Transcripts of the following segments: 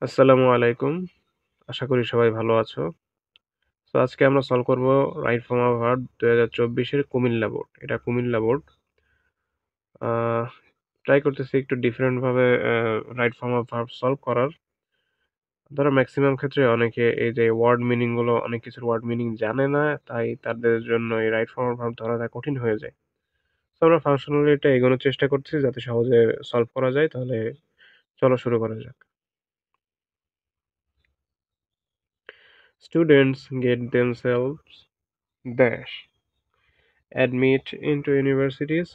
আসসালামু আলাইকুম। আশা করি সবাই ভালো আছো। তো আজকে আমরা সলভ করব রাইট ফর্ম অফ ভার্ব ২০২৪ এর কুমিল্লা বোর্ড। এটা কুমিল্লা বোর্ড। আহ ট্রাই করতেছি একটু ডিফারেন্ট ভাবে right form of verb solve করার। ধরো মেক্সিমাম ক্ষেত্রে অনেকে এই যে ওয়ার্ড মিনিং গুলো অনেক কিছুর ওয়ার্ড মিনিং জানে না, তাই তাদের জন্য এই রাইট ফর্ম অফ ভার্ব ধরাটা কঠিন হয়ে যায়। তো আমরা ফাংশনালি এটা এগোনোর চেষ্টা করছি যাতে সহজে সলভ করা যায়। তাহলে চলো শুরু করা যাক। Students get themselves dash admit into universities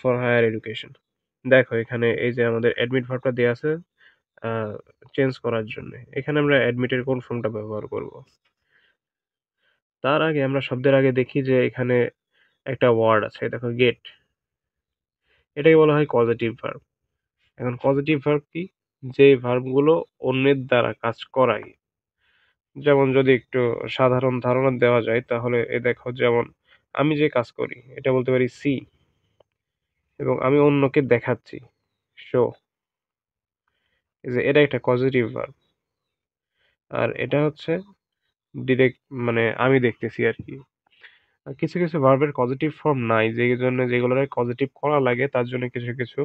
for higher education. দেখো এখানে এই যে আমাদের অ্যাডমিট ভার্বটা দেয়া আছে চেঞ্জ করার জন্য। এখানে আমরা অ্যাডমিটের কোন ফর্মটা ব্যবহার করব? তার আগে আমরা শব্দের আগে দেখি যে এখানে একটা ওয়ার্ড আছে। দেখো গেট। এটাকে বলা হয় কজেটিভ ভার্ব। এখন কজেটিভ ভার্ব কি? যে ভার্বগুলো অন্যের দ্বারা কাজ করায়। যেমন যদি একটু সাধারণ ধারণা দেওয়া যায় তাহলে দেখো, যেমন আমি যে কাজ করি এটা বলতে পারি সি, এবং আমি অন্যকে দেখাচ্ছি শো। এই যে এটা একটা পজিটিভ ভার্ব। আর এটা হচ্ছে ডিরেক্ট, মানে আমি দেখতেছি আর কি। আর কিছু কিছু ভার্বের পজিটিভ ফর্ম নাই, যে জন্য যেগুলোর পজিটিভ করা লাগে তার জন্য কিছু কিছু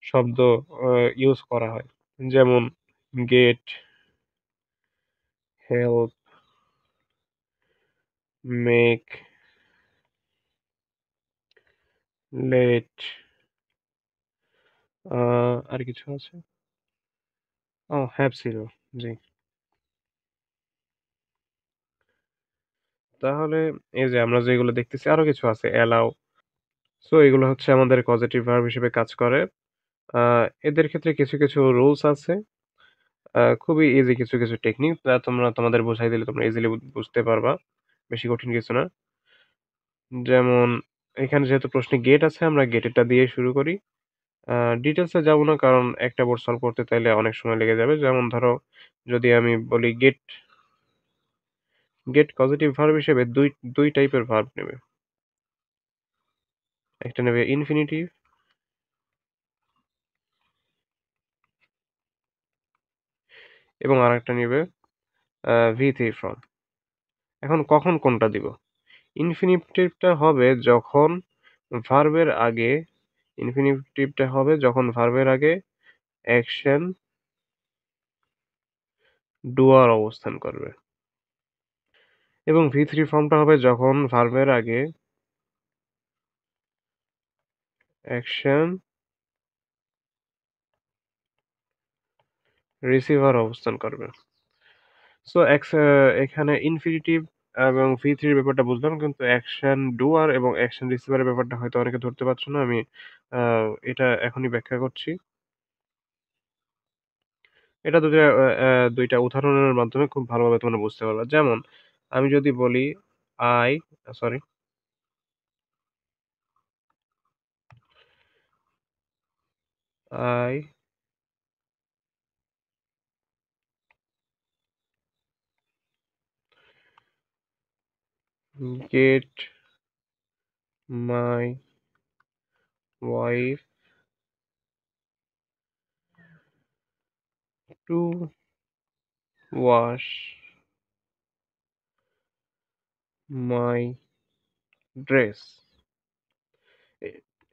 শব্দ ইউজ করা হয়। যেমন গেট, হেল্প, মেক, লেট, আর কিছু আছে, ও হ্যাভ ছিল। জি। তাহলে এই যে আমরা যেগুলো দেখতেছি আরো কিছু আছে, অ্যালাউ। সো এগুলো হচ্ছে আমাদের পজিটিভ ভার্ব হিসেবে কাজ করে। এদের ক্ষেত্রে কিছু কিছু রুলস আছে। খুবই ইজি কিছু কিছু টেকনিক যা তোমরা তোমাদের বোঝাই দিলে তোমরা ইজিলি বুঝতে পারবা। বেশি কঠিন কিছু না। যেমন এখানে যেহেতু প্রশ্নে গেট আছে, আমরা গেটেরটা দিয়ে শুরু করি। ডিটেলসে যাব না, কারণ একটা বোর্ড সলভ করতে চাইলে অনেক সময় লেগে যাবে। যেমন ধরো, যদি আমি বলি গেট, গেট পজিটিভ ভার্ব হিসেবে দুই দুই টাইপের ভার্ব নেবে। একটা নেবে ইনফিনিটিভ, এবং আরেকটা নেবে ভি থ্রি ফর্ম। এখন কখন কোনটা দিব? ইনফিনিটিভটা হবে যখন ভার্বের আগে ইনফিনিটিভটা হবে যখন ভার্বের আগে অ্যাকশন ডুয়ার অবস্থান করবে, এবং ভি থ্রি ফর্মটা হবে যখন ভার্বের আগে অ্যাকশন রিসিভার অবস্থান করবে। সো এখানে ইনফিনিটিভ এবং ভি থ্রির ব্যাপারটা বুঝলাম, কিন্তু অ্যাকশন ডুয়ার এবং অ্যাকশন রিসিভারের ব্যাপারটা হয়তো অনেকে ধরতে পারছো না। আমি এটা এখনই ব্যাখ্যা করছি। এটা দুইটা উদাহরণের মাধ্যমে খুব ভালোভাবে তোমরা বুঝতে পারবা। যেমন আমি যদি বলি I sorry I get my wife two wash my dress.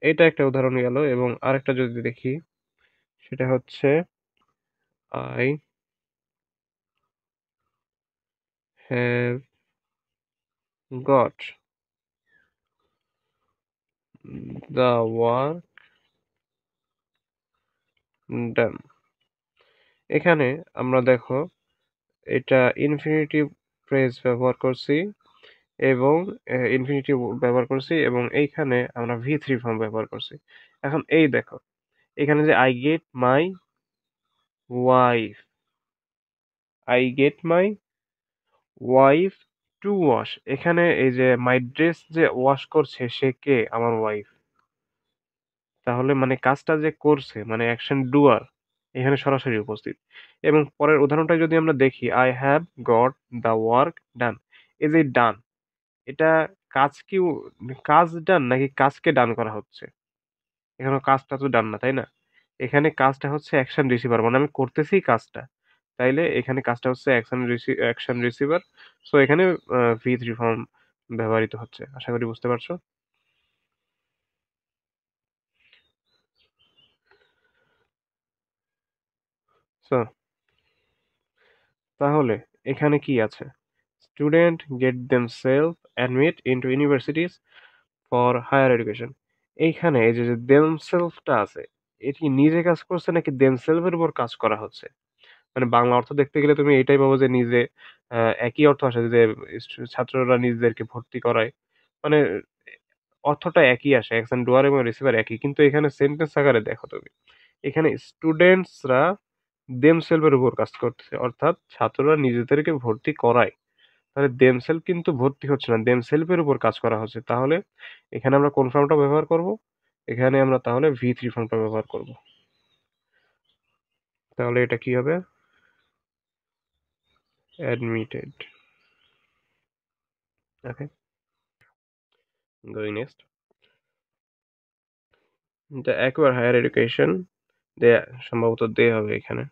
এটা একটা উদাহরণ গেল, এবং আরেকটা যদি দেখি সেটা হচ্ছে I have got the work done. এখানে আমরা দেখো এটা ইনফিনিটিভ ফ্রেজ ব্যবহার করছি, এবং ইনফিনিটিভ ব্যবহার করছি, এবং এইখানে আমরা ভি থ্রি ফর্ম ব্যবহার করছি। এখন এই দেখো, এখানে যে wife I get my wife two wash, এখানে এই যে মাই ড্রেস যে ওয়াশ করছে সে কে? আমার ওয়াইফ। তাহলে মানে কাজটা যে করছে, মানে অ্যাকশন ডুয়ার এখানে সরাসরি উপস্থিত। এবং পরের উদাহরণটা যদি আমরা দেখি, I have got the work done. এই যে ডান, এটা কাজ কি, কাজ ডান নাকি কাজকে ডান করা হচ্ছে? এখানে কাজটা তো ডান না, তাই না? এখানে কাজটা হচ্ছে অ্যাকশন রিসিভার, মানে আমি করতেছি কাজটা। তাইলে এখানে কাজটা হচ্ছে অ্যাকশন রিসিভার। সো এখানে ভি থ্রি ফর্ম ব্যবহৃত হচ্ছে। আশা করি বুঝতে পারছো। সো তাহলে এখানে কি আছে? Student get themselves admit into universities for higher education. এইখানে এই যে দেমসেলফটা আছে, এটি নিজে কাজ করছে নাকি দেমসেলফের উপর কাজ করা হচ্ছে? মানে বাংলা অর্থ দেখতে গেলে তুমি এটাই পাবো যে নিজে, একই অর্থ আসে যে ছাত্ররা নিজেদেরকে ভর্তি করায়। মানে অর্থটা একই আসে, একজন ডুয়ার এবং রিসিভার একই, কিন্তু এখানে সেন্টেন্স আকারে দেখো তুমি, এখানে স্টুডেন্টসরা দেমসেলফের উপর কাজ করতেছে, অর্থাৎ ছাত্ররা নিজেদেরকে ভর্তি করায়। তাহলে দেমসেলফ কিন্তু ভর্তি হচ্ছে না, দেমসেলফের উপর কাজ করা হচ্ছে। তাহলে এখানে আমরা কোন ফর্মটা ব্যবহার করব? এখানে আমরা তাহলে ভি থ্রি ফর্মটা ব্যবহার করব। তাহলে এটা কি হবে? Admitted. Okay, going next. The acquire higher education, দে, সম্ভবত দে হবে এখানে।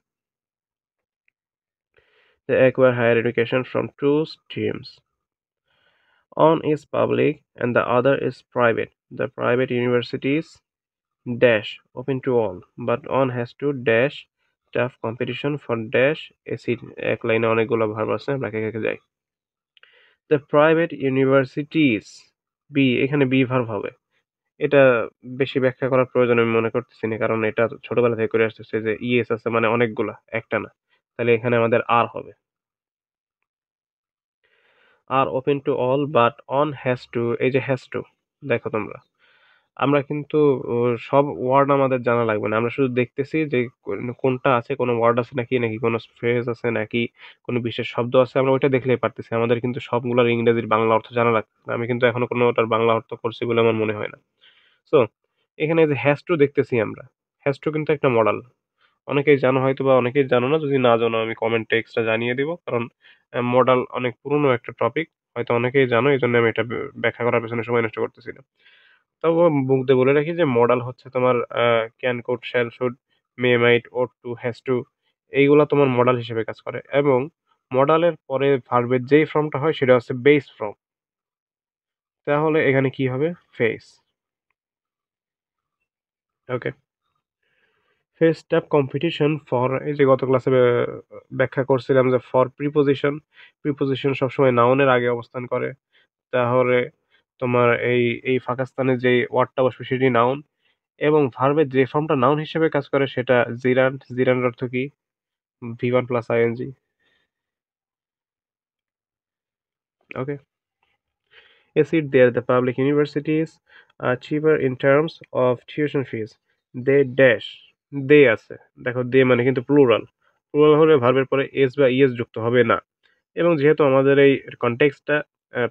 They acquire higher education from two streams. One is public and the other is private. The private universities dash open to all, but one has to dash tough competition for dash a seat. এক লাইনে অনেকগুলো verb আছে, আমরা একে একে যাই। The private universities, B, এখানে be verb হবে। এটা বেশি ব্যাখ্যা করার প্রয়োজন আমি মনে করতেছি না, কারণ এটা ছোটবেলা থেকে করে আসতেছে যে ইএস আছে মানে অনেকগুলা, একটা না। তাহলে এখানে আমাদের আর হবে। আর open to all but one has to, এই যে হ্যাজ টু, দেখো তোমরা, আমরা কিন্তু সব ওয়ার্ড আমাদের জানা লাগবে না, আমরা শুধু দেখতেছি যে কোনটা আছে, কোনো ওয়ার্ড আছে নাকি, নাকি কোনো ফ্রেজ আছে নাকি কোনো বিশেষ শব্দ আছে, আমরা ওইটা দেখলেই পারতেছি। আমাদের কিন্তু সবগুলোর ইংরেজির বাংলা অর্থ জানা লাগবে না। আমি কিন্তু এখনো কোনো ওটার বাংলা অর্থ করছি বলে আমার মনে হয় না। সো এখানে যে হ্যাজ টু দেখতেছি আমরা, হ্যাজ টু কিন্তু একটা মডেল। অনেকেই জানো হয়তো বা অনেকেই জানো না, যদি না জানো আমি কমেন্ট টেক্সটে জানিয়ে দিব, কারণ মডাল অনেক পুরনো একটা টপিক, হয়তো অনেকেই জানো, এই জন্য আমি এটা ব্যাখ্যা করার পেছনে সময় নষ্ট করতেছি না। তবু মুখ দিয়ে বলে রাখি যে মডাল হচ্ছে তোমার can, could, shall, should, may, might, ought to, has to, এইগুলা তোমার মডাল হিসেবে কাজ করে। এবং মডালের পরে ভার্বের যেই ফর্মটা হয় সেটা হচ্ছে বেস ফর্ম। তাহলে এখানে কি হবে? Face. Okay, face tap competition for, এই যে গত ক্লাসে ব্যাখ্যা করছিলাম যে ফর প্রিপোজিশন, প্রিপোজিশন সবসময় নাউনের আগে অবস্থান করে। তাহলে তোমার এই ফাঁকা স্থানে যে ওয়ার্ডটা বসবে সেটি নাউন, এবং ভার্বের যে ফর্মটা নাউন হিসেবে কাজ করে সেটা জিরান্ড। জিরান্ড অর্থ কি? V one plus ING. Okay, a seat there. The public universities are cheaper in terms of tuition fees. They dash, they আছে, দেখো দে মানে কিন্তু প্লুরাল। প্লুরাল হলে ভার্বের পরে এস বা ইএস যুক্ত হবে না। এবং যেহেতু আমাদের এই কনটেক্সটটা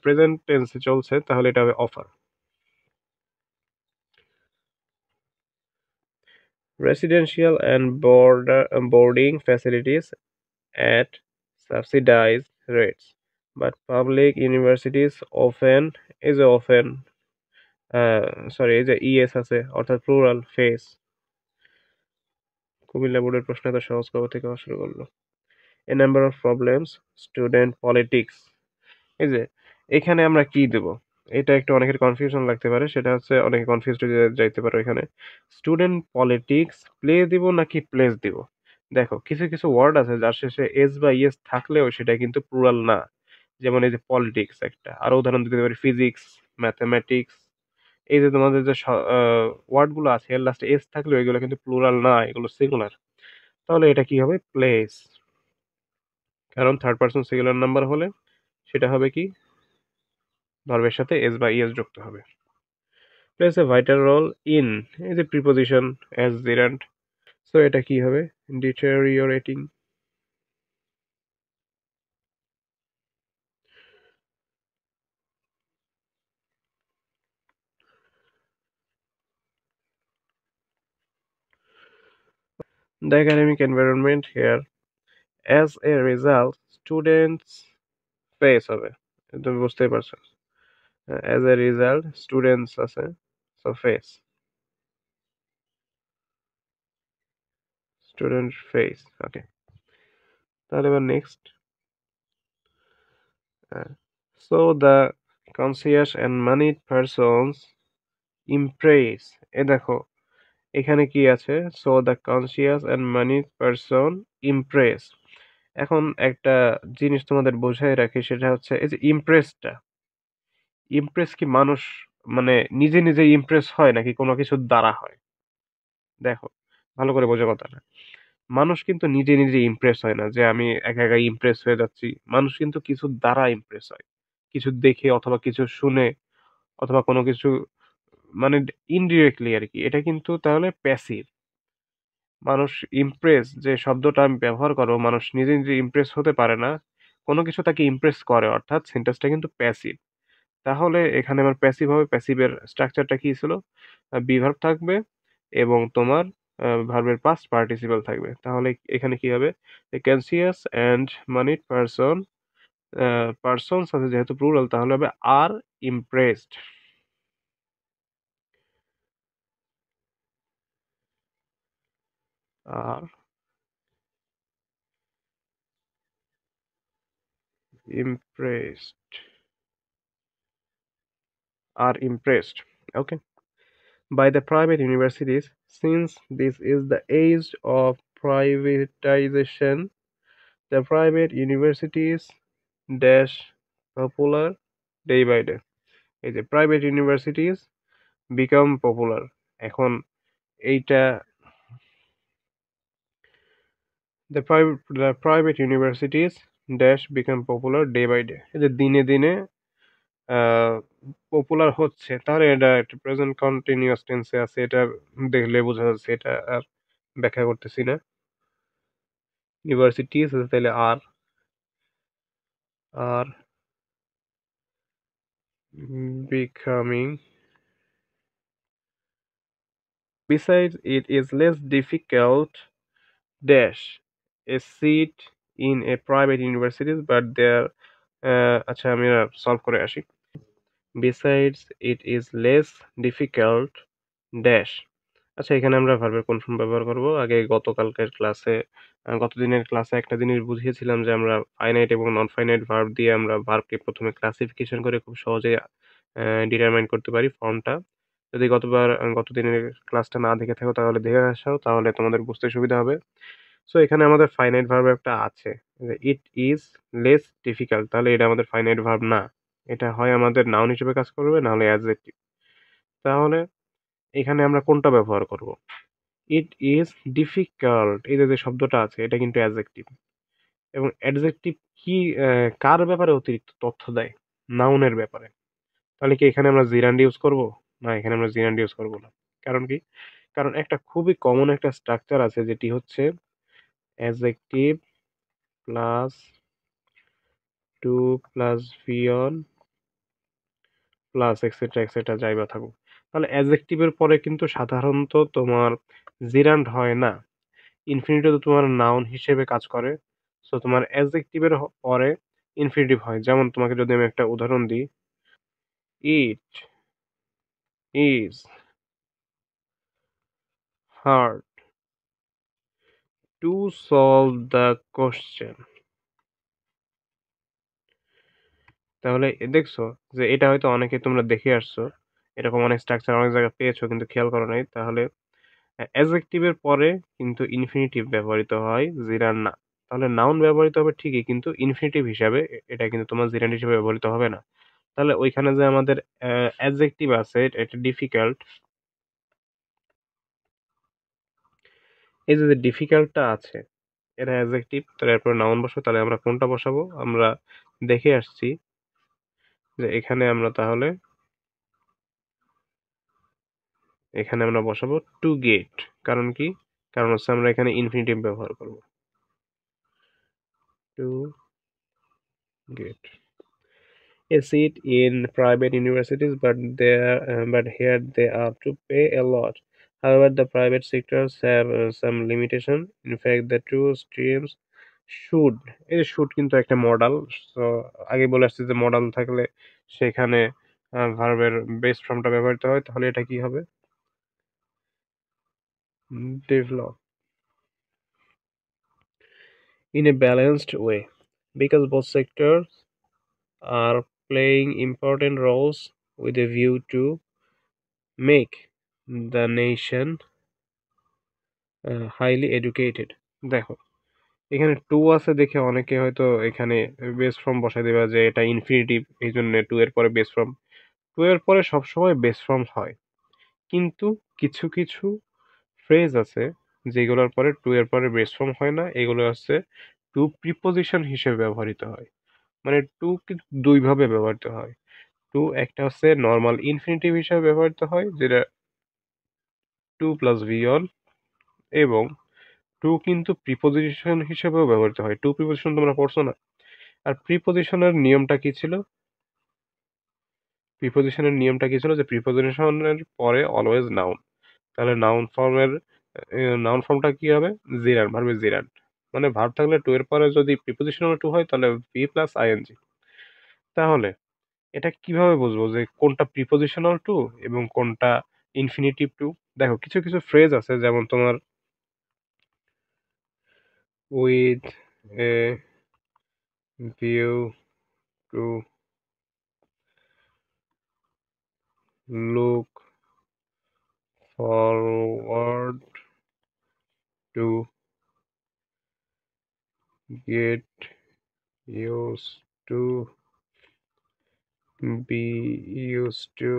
প্রেজেন্ট টেন্সে চলছে, তাহলে এটা হবে offer. Residential and boarding facilities at subsidized rates, but public universities often is often, sorry, এই যে ইএস আছে অর্থাৎ প্লুরাল ফেস। কুমিল্লা বোর্ডের প্রশ্ন এত সহজ কবে থেকে হওয়া শুরু করলো? A number of problems, student politics. এই যে এখানে আমরা কি দেব, এটা একটু অনেকের কনফিউশন লাগতে পারে, সেটা হচ্ছে অনেকে কনফিউজড হয়ে যাইতে পারে। এখানে স্টুডেন্ট পলিটিক্স প্লে দিব নাকি প্লেস দিব? দেখো কিছু কিছু ওয়ার্ড আছে যার শেষে এস বা ইএস থাকলেও সেটা কিন্তু প্লুরাল না। যেমন এই যে পলিটিক্স একটা, আরো উদাহরণ দিতে পারি ফিজিক্স, ম্যাথমেটিক্স। এই যে তোমাদের যে ওয়ার্ড গুলো আছে এর লাস্টে এস থাকলেও এগুলো কিন্তু প্লুরাল না, এগুলো সিঙ্গুলার। তাহলে এটা কি হবে? প্লেস। কারণ থার্ড পারসন সিঙ্গুলার নাম্বার হলে সেটা হবে কি? ভার্বের সাথে এস বা ইএস যুক্ত হবে। Place a vital role in, এই যে প্রিপোজিশন অ্যাজ জিরান্ট। সো এটা কি হবে? Deteriorating. The academic environment here, as a result students face হবে। তুমি বুঝতেই পারছো, অ্যাজ এ রেজাল্ট স্টুডেন্টস আছে, so face. student face. Okay, তাহলে এবার next. So the conscious and moneyed persons impress, এ দেখো এখানে কি আছে, so the conscious and moneyed person impress। এখন একটা জিনিস তোমাদের বোঝায় রাখি, সেটা হচ্ছে এই যে ইমপ্রেসটা, ইমপ্রেস কি মানুষ মানে নিজে নিজে ইমপ্রেস হয় নাকি কোনো কিছুর দ্বারা হয়? দেখো, ভালো করে বোঝো কথাটা। মানুষ কিন্তু নিজে নিজে ইমপ্রেস হয় না যে আমি একা একা ইমপ্রেস হয়ে যাচ্ছি। মানুষ কিন্তু কিছুর দ্বারা ইমপ্রেস হয়, কিছু দেখে অথবা কিছু শুনে অথবা কোনো কিছু মানে ইনডিরেক্টলি আর কি। এটা কিন্তু তাহলে প্যাসিভ। মানুষ ইমপ্রেস যে শব্দটা আমি ব্যবহার করবো, মানুষ নিজে নিজে ইমপ্রেস হতে পারে না, কোনো কিছু তাকে ইমপ্রেস করে, অর্থাৎ সেন্টেন্সটা কিন্তু প্যাসিভ। তাহলে এখানে আমার প্যাসিভ হবে, প্যাসিভের স্ট্রাকচারটা কি ছিল, বি ভার্ব থাকবে এবং তোমার ভার্বের পাস্ট পার্টিসিপল থাকবে। তাহলে এখানে কি হবে, conscious and moneyed person, persons আছে যেহেতু প্লুরাল তাহলে হবে আর ইমপ্রেসড, আর impressed, are impressed, okay, by the private universities. Since this is the age of privatization, the private universities dash popular day by day। এই যে প্রাইভেট ইউনিভার্সিটিজ বিকাম পপুলার, এখন এইটা the private universities dash become popular day by day, এই যে দিনে দিনে popular হচ্ছে, তাহলে এটা একটা প্রেজেন্ট কন্টিনিউয়াস টেন্সে আছে, এটা দেখলে বোঝা যাচ্ছে, এটা আর ব্যাখ্যা করতেছি না। ইউনিভার্সিটিজ তাহলে আর, আর becoming, besides it is less difficult dash a seat in a private universities but there, আচ্ছা আমি সলভ করে আসি। besides it is less difficult dash, আচ্ছা এখানে আমরা ভার্বের কোন ফর্ম ব্যবহার করব, আগে গতকালকের ক্লাসে গত দিনের ক্লাসে একটা জিনিস বুঝিয়েছিলাম যে আমরা ফাইনাইট এবং নন ফাইনাইট ভার্ব দিয়ে আমরা ভার্বকে প্রথমে ক্লাসিফিকেশন করে খুব সহজে ডিটারমাইন করতে পারি ফর্মটা। যদি গত দিনের ক্লাসটা না দেখে থাকো তাহলে দেখে আসো, তাহলে তোমাদের বুঝতে সুবিধা হবে। সো এখানে আমাদের ফাইনাইট ভার্ব একটা আছে, ইট ইজ লেস ডিফিকাল্ট, তাহলে এটা আমাদের ফাইনাইট ভার্ব না, এটা হয় আমাদের নাউন হিসেবে কাজ করবে না হলে অ্যাডজেক্টিভ। তাহলে এখানে আমরা কোনটা ব্যবহার করব, ইট ইজ ডিফিকাল্ট, এই যে শব্দটা আছে এটা কিন্তু অ্যাডজেক্টিভ, এবং অ্যাডজেক্টিভ কি কার ব্যাপারে অতিরিক্ত তথ্য দেয়, নাউনের ব্যাপারে। তাহলে কি এখানে আমরা জিরান্ড ইউজ করব? না, এখানে আমরা জিরান্ড ইউজ করব না। কারণ কি, কারণ একটা খুবই কমন একটা স্ট্রাকচার আছে যেটি হচ্ছে adjective plus two plus ভিয়ন plus etcetera etcetera যাই বা থাকুক। তাহলে অ্যাডজেক্টিভের পরে কিন্তু সাধারণত তোমার জিরান্ড হয় না, ইনফিনিটিভ তো তোমার নাউন হিসেবে কাজ করে। সো তোমার অ্যাডজেক্টিভের পরে ইনফিনিটিভ হয়। যেমন তোমাকে যদি আমি একটা উদাহরণ দিই, it is hard to solve the question, তাহলে দেখছো যে এটা হয়তো অনেকে তোমরা দেখে আসছো, এরকম অনেক স্ট্রাকচার অনেক জায়গায় পেয়েছো কিন্তু খেয়াল করো নাই। তাহলে অ্যাডজেক্টিভের পরে কিন্তু ইনফিনিটিভ ব্যবহৃত হয়, জিরান না। তাহলে নাউন ব্যবহৃত হবে ঠিকই কিন্তু ইনফিনিটিভ হিসাবে, এটা কিন্তু তোমার জিরান হিসেবে ব্যবহৃত হবে না। তাহলে ওইখানে যে আমাদের অ্যাডজেক্টিভ আছে এটা ডিফিকাল্ট, এই যে ডিফিকাল্টটা আছে এটা অ্যাডজেক্টিভ, তাহলে এরপর নাউন বসাবো, তাহলে আমরা কোনটা বসাবো, আমরা দেখে আসছি যে এখানে আমরা তাহলে এখানে আমরা বসাবো টু গেট। কারণ কি, কারণ হচ্ছে আমরা এখানে ইনফিনিটিভ ব্যবহার করব, to get a seat in private universities, but here they are to pay a lot. However, the private sectors have some limitation. In fact, the two streams should, এই should কিন্তু একটা মডাল। সো আগে বলে আসছি যে modal থাকলে সেখানে ভার্বের বেস ফর্মটা ব্যবহৃত হয়, তাহলে এটা কি হবে, develop. in a balanced way because both sectors are playing important roles with a view to make the nation highly educated. দেখো এখানে টু আছে দেখে অনেকে হয়তো এখানে বেস ফর্ম বসাই দেবে যে এটা ইনফিনিটিভ এই জন্য টু এর পরে বেস ফর্ম টু এর পরে সবসময় বেস ফর্ম হয় কিন্তু কিছু কিছু ফ্রেজ আছে যেগুলোর পরে টু এর পরে বেস ফর্ম হয় না এগুলো হচ্ছে টু প্রিপোজিশন হিসেবে ব্যবহৃত হয় মানে টু কিন্তু দুই ভাবে ব্যবহৃত হয় টু একটা হচ্ছে নর্মাল ইনফিনিটিভ হিসেবে ব্যবহৃত হয় যেটা টু প্লাস ভি অন এবং টু কিন্তু প্রিপোজিশন হিসেবেও ব্যবহৃত হয় টু প্রিপোজিশন তোমরা পড়ছো না আর প্রিপোজিশনের নিয়মটা কি ছিল প্রিপোজিশনের নিয়মটা কি ছিল যে প্রিপোজিশনের পরে অলওয়েজ নাউন তাহলে নাউন ফর্মটা কি হবে জিরান ভার্বে জিরান মানে ভার্ব থাকলে টু এর পরে যদি প্রিপোজিশনাল টু হয় তাহলে ভি প্লাস আইএনজি তাহলে এটা কিভাবে বুঝবো যে কোনটা প্রিপোজিশনাল টু এবং কোনটা ইনফিনিটিভ টু দেখো কিছু কিছু ফ্রেজ আছে যেমন তোমার with a view to look forward to get use to be use to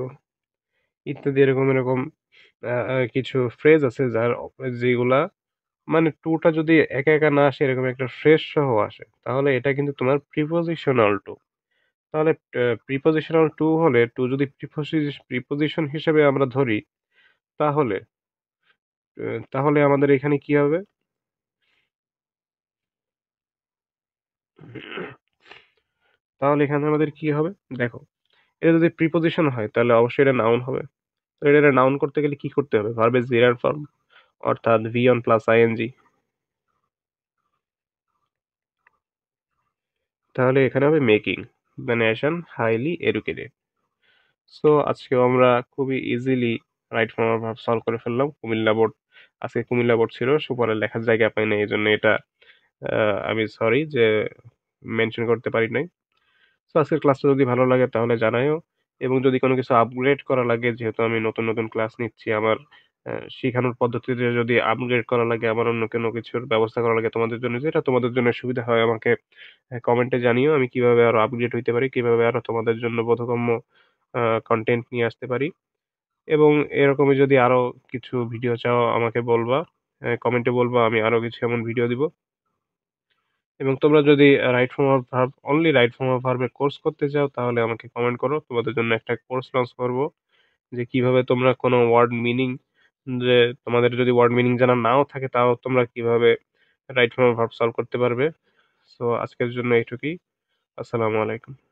ইত্যাদি এরকম এরকম কিছু ফ্রেজ আছে যেগুলা মানে টুটা যদি একা একা না আসে এরকম একটা ফ্রেজ সহ আসে তাহলে এটা কিন্তু তোমার প্রিপোজিশনাল টু তাহলে প্রিপোজিশনাল টু হলে টু যদি প্রিপোজিশন হিসেবে আমরা ধরি তাহলে তাহলে আমাদের এখানে কি হবে তাহলে এখানে আমাদের কি হবে দেখো এটা যদি প্রিপোজিশন হয় তাহলে অবশ্যই এটা নাউন হবে তো এটা নাউন করতে গেলে কি করতে হবে ভার্বের জিরার ফর্ম অর্থাৎ ভি অন প্লাস আইএনজি তাহলে এখানে হবে making the nation highly educated so আজকেও আমরা খুবই easily right form of verb solve করে ফেললাম কুমিল্লা বোর্ড আজকে কুমিল্লা বোর্ড ছিল সুপরে লেখার জায়গা পাই না এই জন্য এটা আমি সরি যে মেনশন করতে পারি নাই তো আজকের ক্লাসটা যদি ভালো লাগে তাহলে জানাইও এবং যদি কোনো কিছু আপগ্রেড করা লাগে যেহেতু আমি নতুন নতুন ক্লাস নিচ্ছি আমার শেখানোর পদ্ধতিতে যদি আপগ্রেড করা লাগে আমার অন্য কোনো কিছুর ব্যবস্থা করা লাগে তোমাদের জন্য যেটা তোমাদের জন্য সুবিধা হয় আমাকে কমেন্টে জানিও আমি কিভাবে আরো আপগ্রেড হইতে পারি কিভাবে আরো তোমাদের জন্য বোধগম্য কন্টেন্ট নিয়ে আসতে পারি এবং এরকমই যদি আরো কিছু ভিডিও চাও আমাকে বলবা কমেন্টে বলবা আমি আরো কিছু এমন ভিডিও দিব এবং তোমরা যদি right form of verb only right form of ভার্বের কোর্স করতে চাও তাহলে আমাকে কমেন্ট করো তোমাদের জন্য একটা কোর্স লঞ্চ করব যে কিভাবে তোমরা কোনো ওয়ার্ড মিনিং যে তোমাদের যদি ওয়ার্ড মিনিং জানা নাও থাকে তাও তোমরা কিভাবে right form of verb solve করতে পারবে সো আজকের জন্য এইটুকুই আসসালামু আলাইকুম